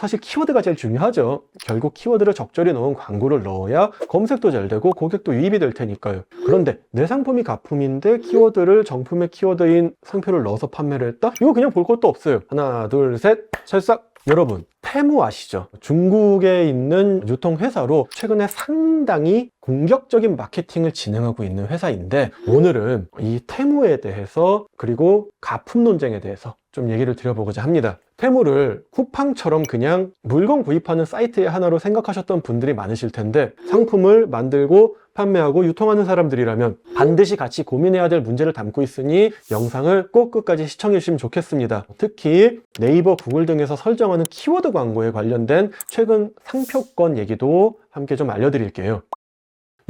사실 키워드가 제일 중요하죠. 결국 키워드를 적절히 넣은 광고를 넣어야 검색도 잘 되고 고객도 유입이 될 테니까요. 그런데 내 상품이 가품인데 키워드를 정품의 키워드인 상표를 넣어서 판매를 했다? 이거 그냥 볼 것도 없어요. 하나, 둘, 셋, 찰싹! 여러분, 테무 아시죠? 중국에 있는 유통회사로 최근에 상당히 공격적인 마케팅을 진행하고 있는 회사인데, 오늘은 이 테무에 대해서 그리고 가품 논쟁에 대해서 좀 얘기를 드려보고자 합니다. 테무를 쿠팡처럼 그냥 물건 구입하는 사이트의 하나로 생각하셨던 분들이 많으실 텐데, 상품을 만들고 판매하고 유통하는 사람들이라면 반드시 같이 고민해야 될 문제를 담고 있으니 영상을 꼭 끝까지 시청해 주시면 좋겠습니다. 특히 네이버, 구글 등에서 설정하는 키워드 광고에 관련된 최근 상표권 얘기도 함께 좀 알려드릴게요.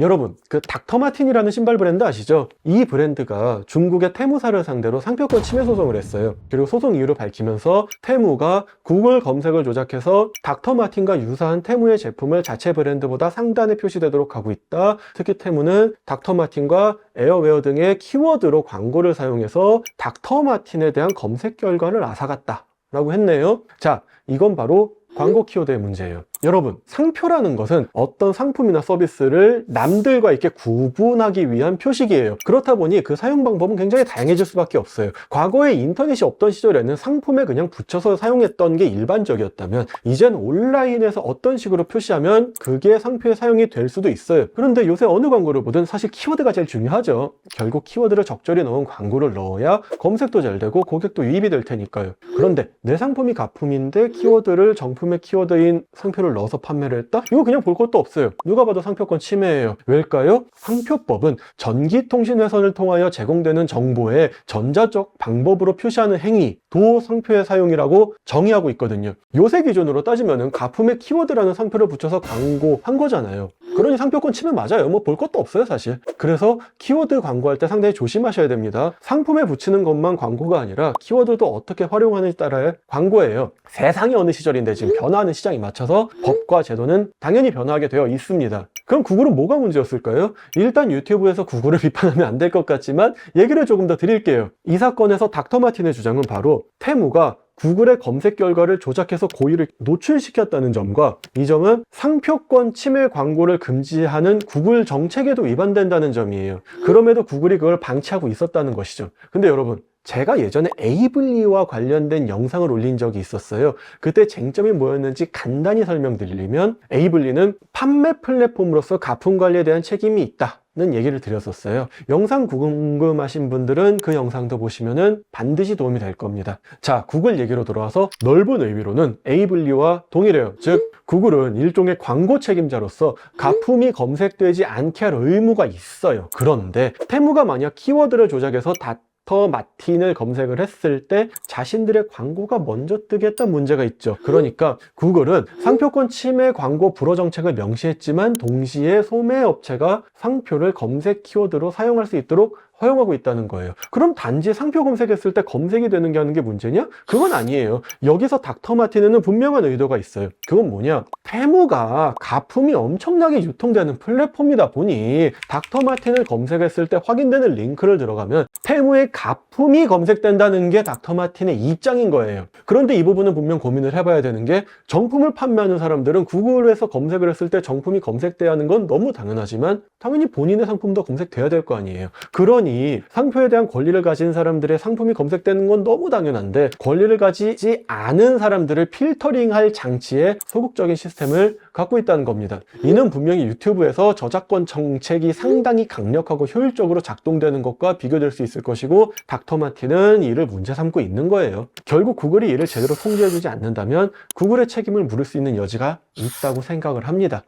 여러분, 그 닥터마틴이라는 신발 브랜드 아시죠? 이 브랜드가 중국의 테무사를 상대로 상표권 침해 소송을 했어요. 그리고 소송 이유를 밝히면서 테무가 구글 검색을 조작해서 닥터마틴과 유사한 테무의 제품을 자체 브랜드보다 상단에 표시되도록 하고 있다. 특히 테무는 닥터마틴과 에어웨어 등의 키워드로 광고를 사용해서 닥터마틴에 대한 검색 결과를 앗아갔다 라고 했네요. 자, 이건 바로 광고 키워드의 문제예요. 여러분, 상표라는 것은 어떤 상품이나 서비스를 남들과 이렇게 구분하기 위한 표식이에요. 그렇다 보니 그 사용 방법은 굉장히 다양해질 수밖에 없어요. 과거에 인터넷이 없던 시절에는 상품에 그냥 붙여서 사용했던 게 일반적이었다면, 이젠 온라인에서 어떤 식으로 표시하면 그게 상표에 사용이 될 수도 있어요. 그런데 요새 어느 광고를 보든 사실 키워드가 제일 중요하죠. 결국 키워드를 적절히 넣은 광고를 넣어야 검색도 잘 되고 고객도 유입이 될 테니까요. 그런데 내 상품이 가품인데 키워드를 정품의 키워드인 상표를 넣어서 판매를 했다? 이거 그냥 볼 것도 없어요. 누가 봐도 상표권 침해예요. 왜일까요? 상표법은 전기통신회선을 통하여 제공되는 정보에 전자적 방법으로 표시하는 행위도 상표의 사용이라고 정의하고 있거든요. 요새 기준으로 따지면 가품의 키워드라는 상표를 붙여서 광고한 거잖아요. 그러니 상표권 침해 맞아요. 뭐 볼 것도 없어요, 사실. 그래서 키워드 광고할 때 상당히 조심하셔야 됩니다. 상품에 붙이는 것만 광고가 아니라 키워드도 어떻게 활용하느냐에 따라의 광고예요. 세상이 어느 시절인데 지금 변화하는 시장에 맞춰서 법과 제도는 당연히 변화하게 되어 있습니다. 그럼 구글은 뭐가 문제였을까요? 일단 유튜브에서 구글을 비판하면 안 될 것 같지만 얘기를 조금 더 드릴게요. 이 사건에서 닥터마틴의 주장은 바로 테무가 구글의 검색 결과를 조작해서 고의를 노출시켰다는 점과, 이 점은 상표권 침해 광고를 금지하는 구글 정책에도 위반된다는 점이에요. 그럼에도 구글이 그걸 방치하고 있었다는 것이죠. 근데 여러분, 제가 예전에 에이블리와 관련된 영상을 올린 적이 있었어요. 그때 쟁점이 뭐였는지 간단히 설명드리면, 에이블리는 판매 플랫폼으로서 가품 관리에 대한 책임이 있다는 얘기를 드렸었어요. 영상 궁금하신 분들은 그 영상도 보시면은 반드시 도움이 될 겁니다. 자, 구글 얘기로 돌아와서 넓은 의미로는 에이블리와 동일해요. 즉, 구글은 일종의 광고 책임자로서 가품이 검색되지 않게 할 의무가 있어요. 그런데 테무가 만약 키워드를 조작해서 닥터마틴을 검색을 했을 때 자신들의 광고가 먼저 뜨겠다는 문제가 있죠. 그러니까 구글은 상표권 침해 광고 불허 정책을 명시했지만 동시에 소매업체가 상표를 검색 키워드로 사용할 수 있도록 허용하고 있다는 거예요. 그럼 단지 상표 검색했을 때 검색이 되는 게 하는 게 문제냐? 그건 아니에요. 여기서 닥터마틴에는 분명한 의도가 있어요. 그건 뭐냐? 테무가 가품이 엄청나게 유통되는 플랫폼이다 보니 닥터마틴을 검색했을 때 확인되는 링크를 들어가면 테무의 가품이 검색된다는 게 닥터마틴의 입장인 거예요. 그런데 이 부분은 분명 고민을 해봐야 되는 게, 정품을 판매하는 사람들은 구글에서 검색을 했을 때 정품이 검색돼야 하는 건 너무 당연하지만 당연히 본인의 상품도 검색돼야 될 거 아니에요. 그러니 상표에 대한 권리를 가진 사람들의 상품이 검색되는 건 너무 당연한데, 권리를 가지지 않은 사람들을 필터링할 장치에 소극적인 시스템을 갖고 있다는 겁니다. 이는 분명히 유튜브에서 저작권 정책이 상당히 강력하고 효율적으로 작동되는 것과 비교될 수 있을 것이고, 닥터마틴은 이를 문제 삼고 있는 거예요. 결국 구글이 이를 제대로 통제해주지 않는다면 구글의 책임을 물을 수 있는 여지가 있다고 생각을 합니다.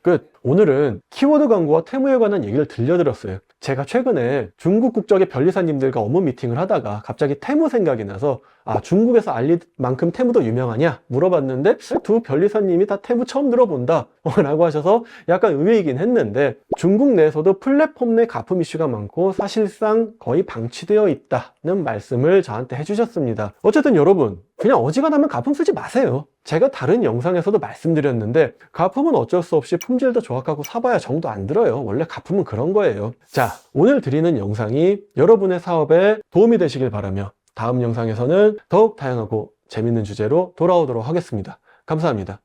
끝. 오늘은 키워드 광고와 테무에 관한 얘기를 들려드렸어요. 제가 최근에 중국 국적의 변리사님들과 업무 미팅을 하다가 갑자기 테무 생각이 나서, 중국에서 알릴 만큼 테무도 유명하냐? 물어봤는데 두 변리사님이 다 테무 처음 들어본다 라고 하셔서 약간 의외이긴 했는데, 중국 내에서도 플랫폼 내 가품 이슈가 많고 사실상 거의 방치되어 있다는 말씀을 저한테 해주셨습니다. 어쨌든 여러분, 그냥 어지간하면 가품 쓰지 마세요. 제가 다른 영상에서도 말씀드렸는데, 가품은 어쩔 수 없이 품질도 조악하고 사봐야 정도 안 들어요. 원래 가품은 그런 거예요. 자, 오늘 드리는 영상이 여러분의 사업에 도움이 되시길 바라며, 다음 영상에서는 더욱 다양하고 재밌는 주제로 돌아오도록 하겠습니다. 감사합니다.